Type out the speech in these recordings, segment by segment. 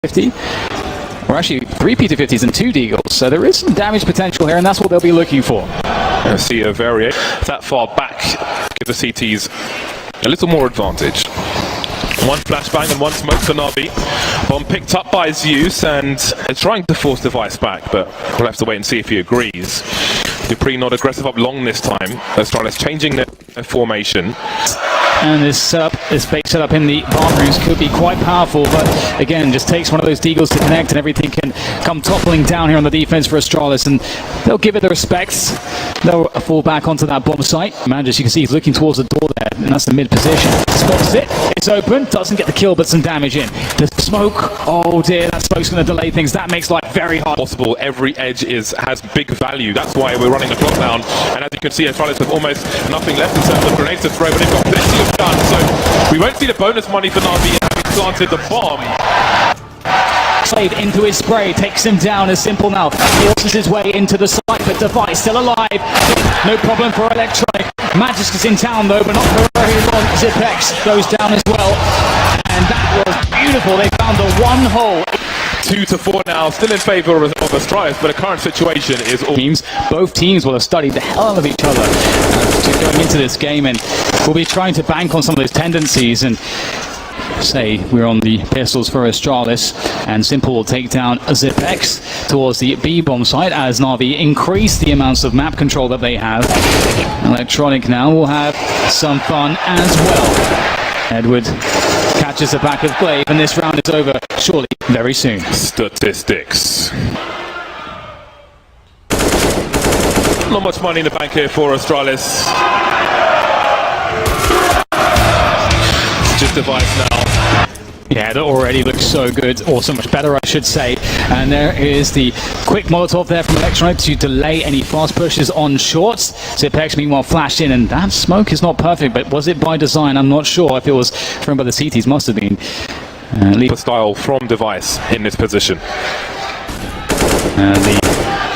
P250. Or actually 3 P250s and 2 Deagles, so there is some damage potential here, and that's what they'll be looking for. I see a variation. That far back, give the CTs a little more advantage. One flashbang and one smoke for NaVi. Bomb picked up by Zeus and is trying to force Device back, but we'll have to wait and see if he agrees. Dupree not aggressive up long this time. Astralis changing their formation. And this setup, this bait setup in the bathrooms could be quite powerful, but again, just takes one of those Deagles to connect and everything can come toppling down here on the defense for Astralis, and they'll give it the respect. They'll fall back onto that bomb site. Man, as you can see, he's looking towards the door there, and that's the mid position. Spots it, it's open, doesn't get the kill, but some damage in. The smoke, oh dear, that smoke's going to delay things. That makes life very hard. Possible, every edge has big value. That's why we're running the clock down, and as you can see, Astralis have almost nothing left in terms of grenades to throw, but they've got plenty of guns, so we won't see the bonus money for NaVi having planted the bomb. Slade into his spray, takes him down. As simple now, forces his way into the site, but Device still alive. No problem for Electronic. Magisk is in town though, but not for very long. Zipex goes down as well, and that was beautiful. They found the one hole. 2 to 4 now, still in favour of Astralis, but the current situation is all teams. Both teams will have studied the hell out of each other going into this game, and we'll be trying to bank on some of those tendencies. And say we're on the pistols for Astralis, and Simple will take down Zipex towards the B bomb site as NaVi increase the amounts of map control that they have. Electronic now will have some fun as well. Edward catches the back of Glaive, and this round is over surely very soon. Statistics. Not much money in the bank here for Astralis. Just Device now. Yeah, that already looks so good, or so much better I should say. And there is the quick Molotov there from Electronic to delay any fast pushes on shorts. Zipex meanwhile flashed in, and that smoke is not perfect, but was it by design? I'm not sure. If it was thrown by the CTs, must have been. Style from Device in this position. The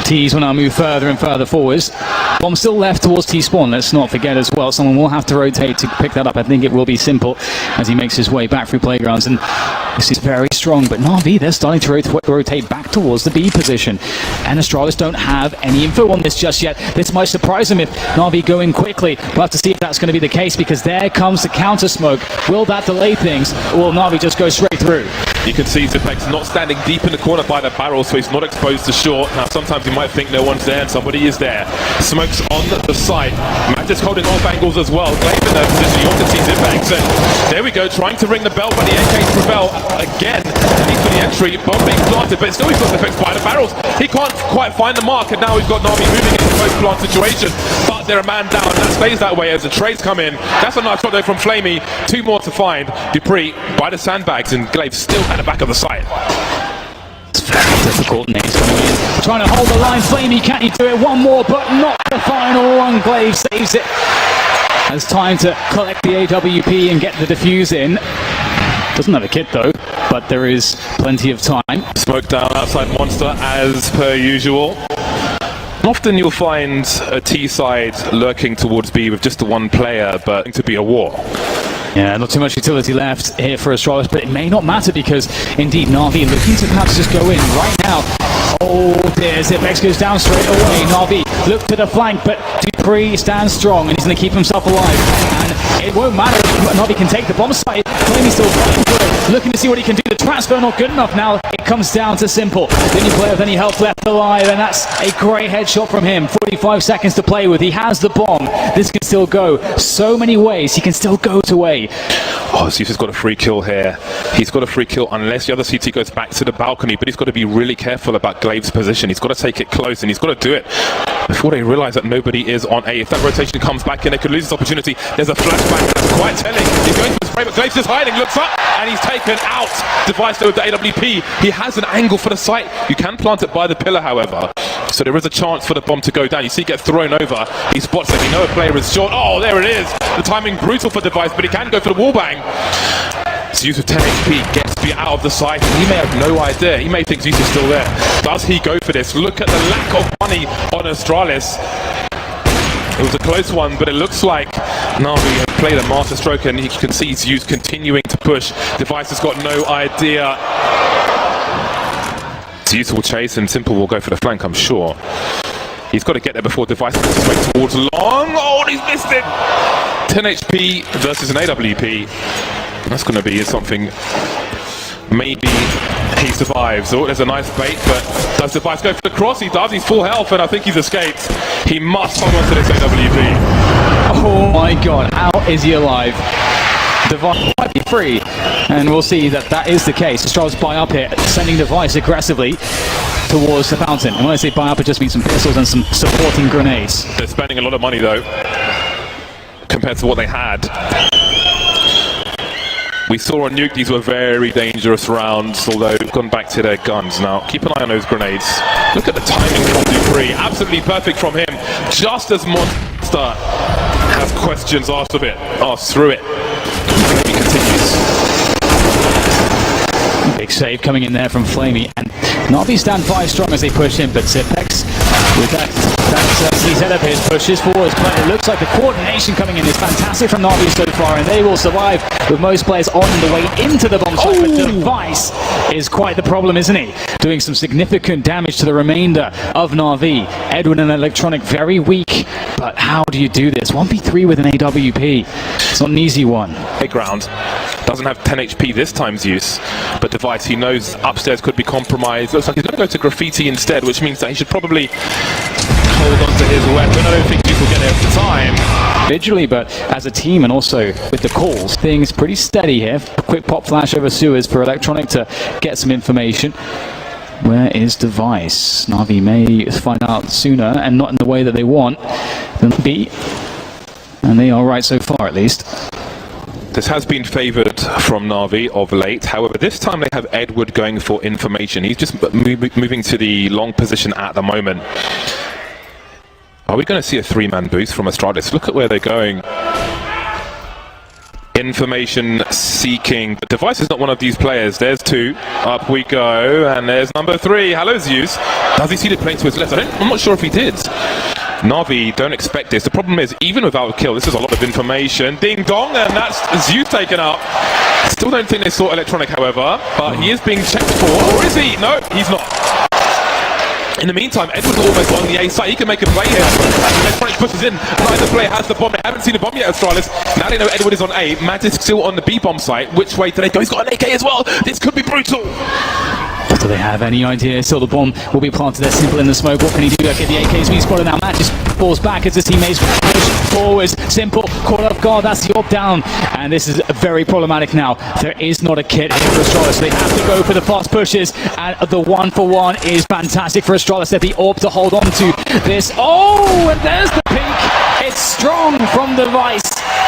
T's will now move further and further forwards. Bomb still left towards T-spawn, let's not forget as well. Someone will have to rotate to pick that up. I think it will be Simple as he makes his way back through playgrounds. And this is very strong, but NaVi, they're starting to rotate back towards the B position. And Astralis don't have any info on this just yet. This might surprise them if NaVi go in quickly. We'll have to see if that's going to be the case, because there comes the counter smoke. Will that delay things, or will NaVi just go straight through? You can see Zipex not standing deep in the corner by the barrel, so he's not exposed to short. Now sometimes you might think no one's there, and somebody is there. Smokes on the side. Magisk holding off angles as well. Glaive in that position. You also see Zipex, and there we go, trying to ring the bell, but the AK's prevail again. He's for the entry, bomb being planted, but still he's got Zipex by the barrels. He can't quite find the mark, and now we've got NaVi moving into the post-plant situation, but they're a man down, and that stays that way as the trades come in. That's a nice shot though from Flamey. 2 more to find. Dupree by the sandbags, and Glaive still at the back of the site. It's very difficult. Nate's coming in, trying to hold the line. Flamey, can he do it? One more, but not the final one. Glaive saves it. Has time to collect the AWP and get the defuse in. Doesn't have a kit though, but there is plenty of time. Smoke down outside Monster as per usual. Often you'll find a T side lurking towards B with just the one player, but to be a war. Yeah, not too much utility left here for Astralis, but it may not matter, because indeed NaVi looking to perhaps just go in right now. Oh dear, Zipex goes down straight away. NaVi look to the flank, but Dupree stands strong and he's going to keep himself alive. And it won't matter if NaVi can take the bomb site. Flamey's still fighting for it, looking to see what he can do. The transfer not good enough now. It comes down to Simple. The only player with any health left alive, and that's a great headshot from him. 45 seconds to play with. He has the bomb. This can still go so many ways. He can still go to A. Oh, Zeus has got a free kill here. He's got a free kill unless the other CT goes back to the balcony, but he's got to be really careful about Glaive's position. He's got to take it close, and he's got to do it before they realise that nobody is on A. If that rotation comes back in, they could lose this opportunity. There's a flashback that's quite telling. He's going for the spray, but Glaive's just hiding, looks up, and he's taken out. Device with the AWP. He has an angle for the site. You can plant it by the pillar, however. So there is a chance for the bomb to go down. You see it get thrown over. He spots it. We know a player is short. Oh, there it is. The timing brutal for Device, but he can go for the wallbang. Zeus with 10 HP gets B out of the site. He may have no idea. He may think Zeus is still there. Does he go for this? Look at the lack of money on Astralis. It was a close one, but it looks like NaVi have played a master stroke, and you can see Zeus continuing to push. Device has got no idea. Zeus will chase and Simple will go for the flank, I'm sure. He's got to get there before Device makes his way towards long. Oh, he's missed it! 10 HP versus an AWP. That's going to be something. Maybe he survives. Oh, there's a nice bait, but does Device go for the cross? He does. He's full health, and I think he's escaped. He must hold on to this AWP. Oh my god, how is he alive? Device might be free, and we'll see that that is the case. Astralis buy up here, sending Device aggressively towards the fountain. And when I say buy up, it just means some pistols and some supporting grenades. They're spending a lot of money, though, compared to what they had. We saw on Nuke these were very dangerous rounds, although they've gone back to their guns. Now, keep an eye on those grenades. Look at the timing from Dupree. Absolutely perfect from him. Just as Monster has questions asked of it. Asked through it. He continues. Big save coming in there from Flamey, and NaVi stand 5 strong as they push in, but Zipex with that head up his pushes forwards, but it looks like the coordination coming in is fantastic from NaVi so far, and they will survive with most players on the way into the bomb site. But Device is quite the problem, isn't he? Doing some significant damage to the remainder of NaVi. Edwin and Electronic very weak, but how do you do this? 1v3 with an AWP. It's not an easy one. Playground doesn't have 10 HP this time, Zeus, but Device, he knows upstairs could be compromised. Looks like he's going to go to Graffiti instead, which means that he should probably hold on to his weapon. I don't think Zeus will get there at the time. Individually, but as a team and also with the calls, things pretty steady here. A quick pop flash over sewers for Electronic to get some information. Where is Device? NaVi may find out sooner and not in the way that they want than B. And they are right so far, at least. This has been favoured from NaVi of late. However, this time they have Edward going for information. He's just moving to the long position at the moment. Are we going to see a 3-man boost from Astralis? Look at where they're going. Information seeking. But Device is not one of these players. There's 2. Up we go. And there's number 3. Hello, Zeus. Does he see the plane to his left? I'm not sure if he did. NaVi don't expect this. The problem is, even without a kill, this is a lot of information. Ding dong, and that's Zeus taken out. Still don't think they saw Electronic, however, but he is being checked for. Or is he? No, he's not. In the meantime, Edward's almost on the A side. He can make a play here. Electronic pushes in. Neither player has the bomb. They haven't seen the bomb yet, Astralis. Now they know Edward is on A. Magic still on the B bomb site. Which way do they go? He's got an AK as well. This could be brutal. Do they have any idea? Still the bomb will be planted there. Simple in the smoke. What can he do? Get the AK's being spotted now. Matt just falls back as his teammates push forwards. Simple caught off guard. That's the AWP down. And this is very problematic now. There is not a kit here for Astralis. They have to go for the fast pushes. And the 1-for-1 is fantastic for Astralis. They have the AWP to hold on to this. Oh, and there's the peak. It's strong from Device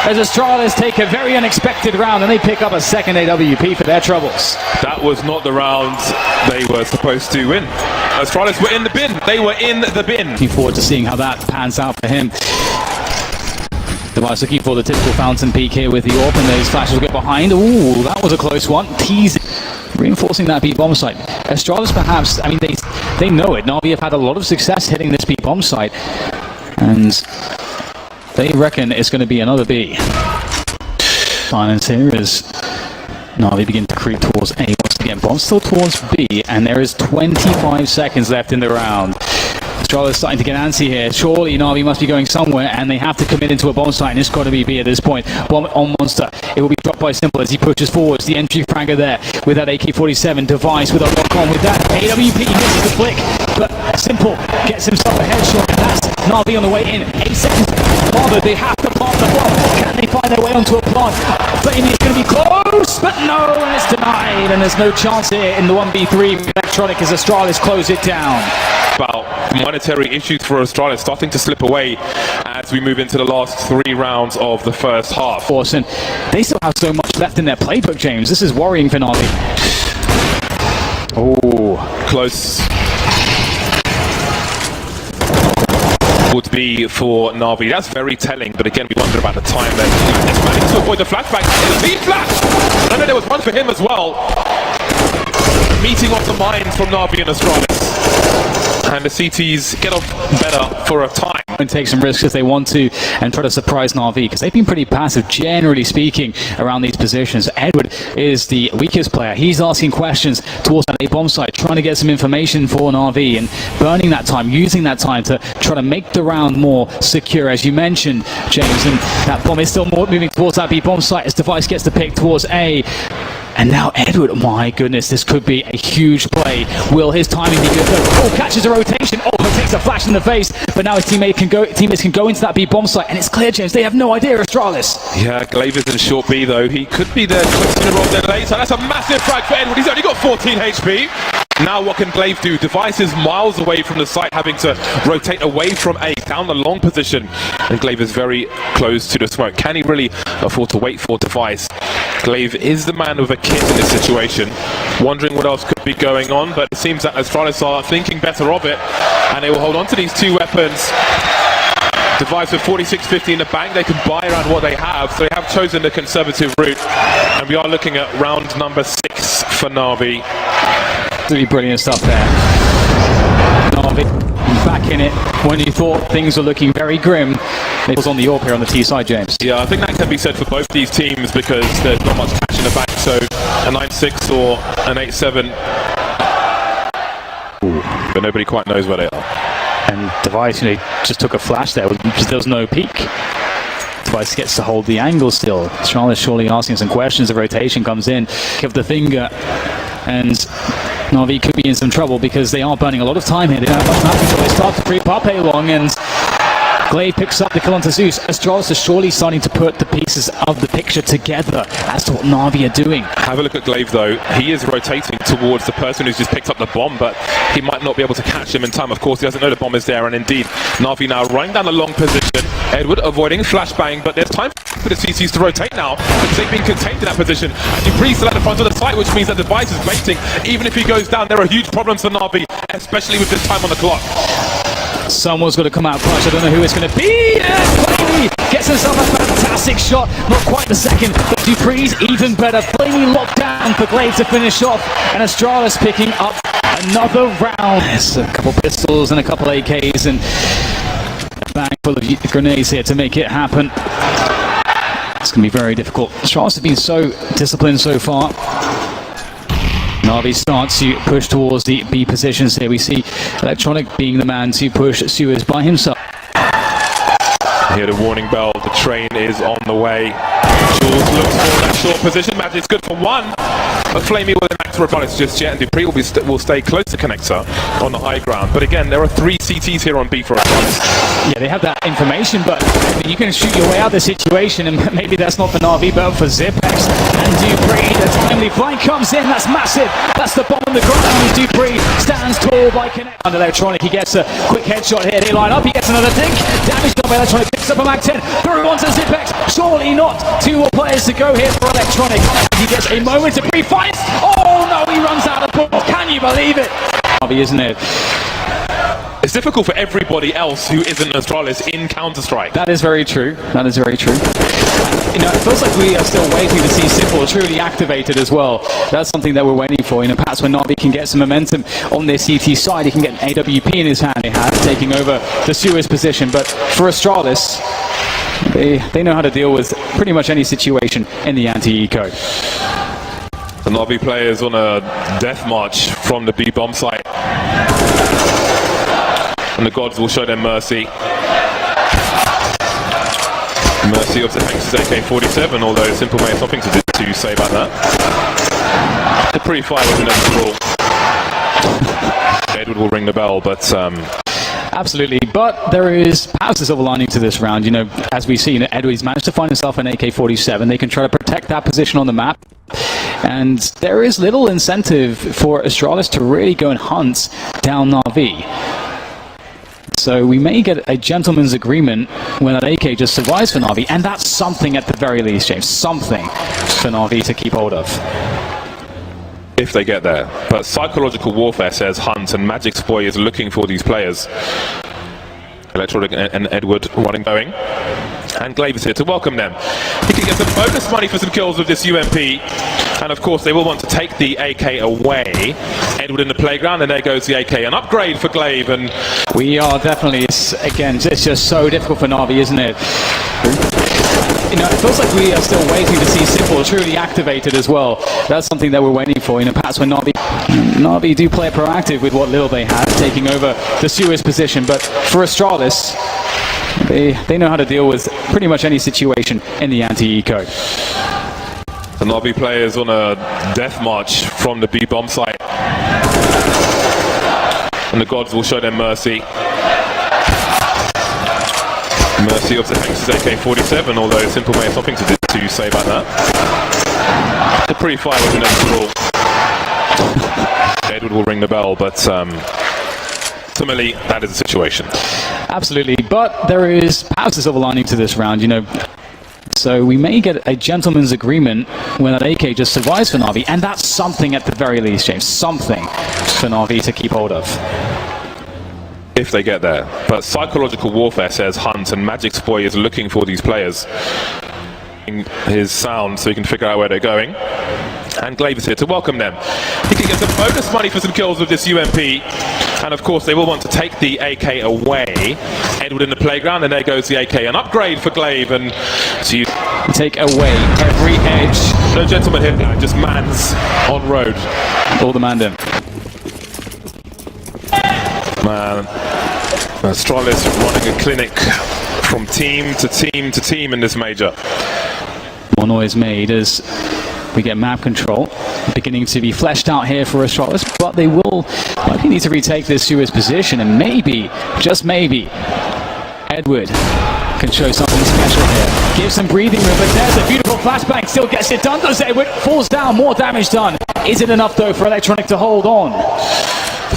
as Astralis take a very unexpected round and they pick up a second AWP for their troubles. That was not the round they were supposed to win. Astralis were in the bin. They were in the bin. Looking forward to seeing how that pans out for him. Device looking for the typical fountain peak here with the AWP, and those flashes will get behind. Ooh, that was a close one. Teasing, reinforcing that B bomb site. Astralis perhaps, I mean, they know it. NaVi have had a lot of success hitting this B bomb site, and they reckon it's going to be another B. Silence here as NaVi begin to creep towards A. Once again, bomb still towards B, and there is 25 seconds left in the round. Astralis starting to get antsy here. Surely NaVi must be going somewhere, and they have to commit into a bomb site, and it's got to be B at this point. Bomb on Monster. It will be dropped by Simple as he pushes forwards. The entry fragger there with that AK-47. Device with a lock-on with that AWP. Misses the flick, but Simple gets himself a headshot, and that's NaVi on the way in. 8 seconds bothered. They have to plant the bomb. Can they find their way onto a plant? But it's going to be close, but no, and it's denied, and there's no chance here in the 1v3. Electronic as Astralis close it down. About monetary issues for Astralis starting to slip away as we move into the last 3 rounds of the first half. And they still have so much left in their playbook, James. This is worrying for NaVi. Oh, close. Would be for NaVi. That's very telling, but again, we wonder about the time there. It's managed to avoid the flashback. It's a B flash! I know there was one for him as well. meeting of the minds from NaVi and Astralis. And the CTs get off better for a time. And take some risks if they want to and try to surprise NaVi, because they've been pretty passive, generally speaking, around these positions. Edward is the weakest player. He's asking questions towards that A bomb site, trying to get some information for NaVi and burning that time, using that time to try to make the round more secure, as you mentioned, James. And that bomb is still more moving towards that B bomb site as Device gets the pick towards A. And now Edward, my goodness, this could be a huge play. Will his timing be good? Oh, catches a rotation. Oh, takes a flash in the face. But now his teammates can go into that B bomb site. And it's clear, James, they have no idea, Astralis. Yeah, Glaive is in short B, though. He could be there twisting the roll there later. That's a massive frag for Edward. He's only got 14 HP. Now what can Glaive do? Device is miles away from the site, having to rotate away from A, down the long position. And Glaive is very close to the smoke. Can he really afford to wait for Device? Glaive is the man with a kit in this situation. Wondering what else could be going on, but it seems that Astralis are thinking better of it. And they will hold on to these two weapons. Device with 4650 in the bank, they can buy around what they have, so they have chosen the conservative route. And we are looking at round number 6 for NaVi. Really brilliant stuff there. NaVi back in it when you thought things were looking very grim. It was on the AWP here on the T side, James. Yeah, I think that can be said for both these teams because there's not much cash in the bank, so a 9-6 or an 8-7. But nobody quite knows where they are. And Device, just took a flash there because there was no peek. Device gets to hold the angle still. Charlotte surely asking some questions. The rotation comes in, give the finger, and NaVi could be in some trouble because they are burning a lot of time here. They don't have much map control. They start to creep up A long, and Glaive picks up the kill onto Zeus. Astralis is surely starting to put the pieces of the picture together as to what NaVi are doing. Have a look at Glaive though. He is rotating towards the person who's just picked up the bomb, but he might not be able to catch him in time. Of course, he doesn't know the bomb is there, and indeed, NaVi now running down the long position. Edward avoiding flashbang, but there's time for the CCs to rotate now because they've been contained in that position. And Dupree still at the front of the site, which means that Device is waiting. Even if he goes down, there are huge problems for NaVi, especially with this time on the clock. Someone's got to come out clutch. I don't know who it's going to be. And Flamey gets himself a fantastic shot. Not quite the second, but Dupree's even better. Flamey locked down for Glaive to finish off. And Astralis picking up another round. There's a couple pistols and a couple AKs and a bag full of grenades here to make it happen. It's going to be very difficult. Astralis have been so disciplined so far. NaVi starts to push towards the B positions here. We see Electronic being the man to push Suez by himself. Hear the warning bell. The train is on the way. Jules looks for that short position. Magic's good for one. But Flamey will not to rebut it just yet, and Dupree will stay close to Connector on the high ground. But again, there are 3 CTs here on B for us. Yeah, they have that information, but you can shoot your way out of the situation, and maybe that's not for NaVi, but for Zipex and Dupree. The timely flank comes in. That's massive. That's the bomb on the ground. Dupree stands tall by Connect. On Electronic, he gets a quick headshot here. They line up. He gets another dink. Damage done by Electronic. Picks up a Mag 10. Through onto Zipex. Surely not. 2 more players to go here for Electronic. He gets a moment to pre-fight. Oh no, he runs out of balls. Can you believe it? Isn't it? It's difficult for everybody else who isn't Astralis in Counter-Strike. That is very true. That is very true. It feels like we are still waiting to see Simple truly activated as well. That's something that we're waiting for. Perhaps when NaVi can get some momentum on their CT side, he can get an AWP in his hand. They have taking over the Suez position. But for Astralis, they know how to deal with pretty much any situation in the anti-eco. The NaVi players on a death march from the B bomb site. And the gods will show them mercy. Mercy of the Hanks' AK-47, although Simple may have something to say about that. The pre-fire was inevitable. Edward will ring the bell, but absolutely, but there is perhaps a silver lining to this round. As we see, Edward's managed to find himself an AK-47. They can try to protect that position on the map. And there is little incentive for Astralis to really go and hunt down NaVi. So we may get a gentleman's agreement when that AK just survives for NaVi, and that's something at the very least, James. Something for NaVi to keep hold of. If they get there. But psychological warfare says hunt, and Magic's boy is looking for these players. Electronic and Edward running going. And Glaive is here to welcome them. He can get some bonus money for some kills with this UMP. And of course, they will want to take the AK away. Edward in the playground, and there goes the AK. An upgrade for Glaive, and we are definitely, again, it's just so difficult for NaVi, isn't it? You know, it feels like we are still waiting to see Simple truly activated as well. That's something that we're waiting for. You know, perhaps when NaVi do play proactive with what little they have, taking over the Suez position. But for Astralis, they know how to deal with pretty much any situation in the anti-eco. The NaVi players on a death march from the B bomb site. And the gods will show them mercy. Mercy of the Hex's AK-47, although Simple may have something to say about that. The pre-fire was inevitable. Edward will ring the bell, but ultimately that is the situation. Absolutely, but there is perhaps a silver lining to this round, you know. So we may get a gentleman's agreement when that AK just survives for NaVi, and that's something at the very least, James. Something for NaVi to keep hold of. If they get there. But psychological warfare, says Hunt, and Magic's boy is looking for these players in his sound so he can figure out where they're going. And Glaive is here to welcome them. He can get some bonus money for some kills with this UMP. And of course, they will want to take the AK away. Edward in the playground, and there goes the AK. An upgrade for Glaive, and so you take away every edge. No gentleman here now, just mans on road. All the man in. Man, Astralis running a clinic from team to team to team in this major. More noise made as we get map control beginning to be fleshed out here for Astralis, but they will likely need to retake this Suez position, and maybe, just maybe, Edward can show something special here. Give some breathing room, but there's a beautiful flashbang, still gets it done, does Edward, falls down, more damage done. Is it enough though for Electronic to hold on?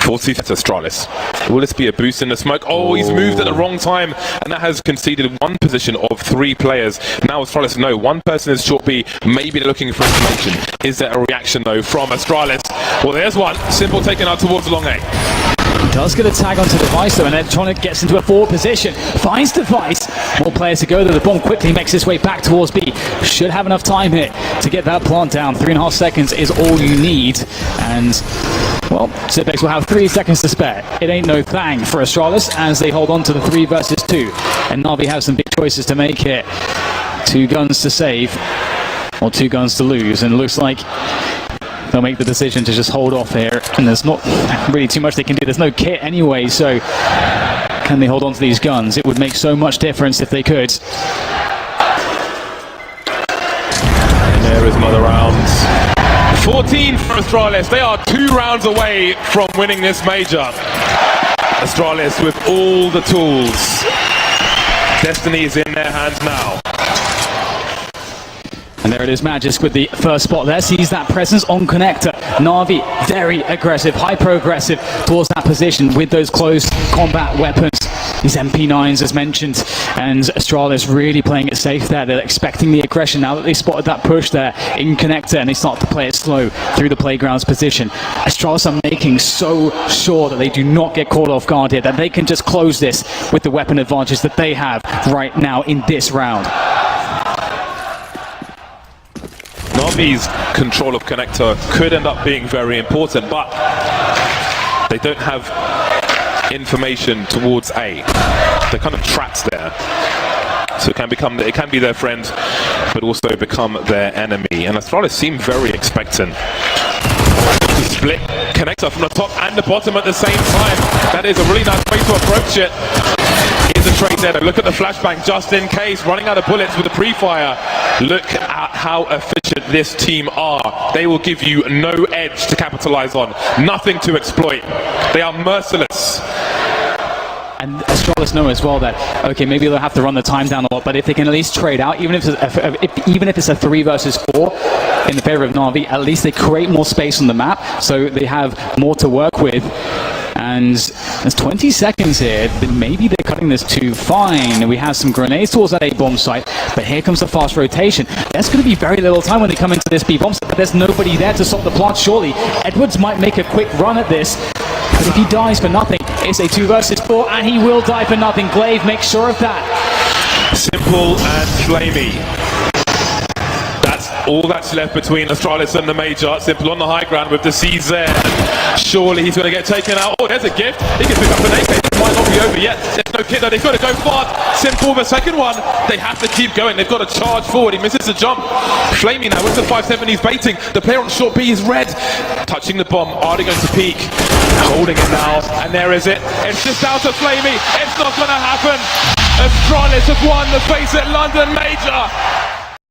40 to Astralis. Will this be a boost in the smoke? Oh, he's moved at the wrong time, and that has conceded one position of 3 players. Now Astralis, no, one person is short B. Maybe they're looking for information. Is there a reaction though from Astralis? Well, there's one. Simple taken out towards long A. He does get a tag onto Device though, and Electronic gets into a forward position. Finds Device. More players to go though. The bomb quickly makes its way back towards B. Should have enough time here to get that plant down. 3.5 seconds is all you need. And well, Zipex will have 3 seconds to spare. It ain't no thang for Astralis as they hold on to the 3 versus 2. And NaVi have some big choices to make here. 2 guns to save, or 2 guns to lose. And it looks like they'll make the decision to just hold off here. And there's not really too much they can do. There's no kit anyway, so can they hold on to these guns? It would make so much difference if they could. And there is another round. 14 for Astralis. They are 2 rounds away from winning this major. Astralis with all the tools. Destiny is in their hands now. And there it is, Magisk with the first spot there, sees that presence on connector. NaVi, very aggressive, hyper-aggressive towards that position with those close combat weapons. These MP9s as mentioned, and Astralis really playing it safe there. They're expecting the aggression now that they spotted that push there in connector, and they start to play it slow through the playground's position. Astralis are making so sure that they do not get caught off guard here, that they can just close this with the weapon advantage that they have right now in this round. NaVi's control of connector could end up being very important, but they don't have information towards A. They're kind of trapped there. So it can be their friend, but also become their enemy. And Astralis seem very expectant. To split connector from the top and the bottom at the same time. That is a really nice way to approach it. Here's a trade there. Look at the flashbang just in case. Running out of bullets with the pre-fire. Look at how efficient this team are. They will give you no edge to capitalize on. Nothing to exploit. They are merciless. And Astralis know as well that, okay, maybe they'll have to run the time down a lot, but if they can at least trade out, even if it's a 3 versus 4 in the favor of NaVi, at least they create more space on the map, so they have more to work with. And there's 20 seconds here. Maybe they're cutting this too fine. We have some grenades towards that A-bomb site, but here comes the fast rotation. There's going to be very little time when they come into this B-bomb site, but there's nobody there to stop the plant, surely. Edwards might make a quick run at this, but if he dies for nothing, it's a 2 versus 4, and he will die for nothing. Glaive makes sure of that. Simple and flamey. That's All that's left between Astralis and the Major. Simple on the high ground with the CZ. Surely he's going to get taken out. Oh, there's a gift. He can pick up an AK. It might not be over yet. There's no kid there. They've got to go fast. Simple, the second one. They have to keep going. They've got to charge forward. He misses the jump. Flamey now with the 5-7. He's baiting. The player on short B is red. Touching the bomb. Are they going to peek? Holding it now. And there is it. It's just out of Flamey. It's not going to happen. Astralis have won the FaceIt London Major.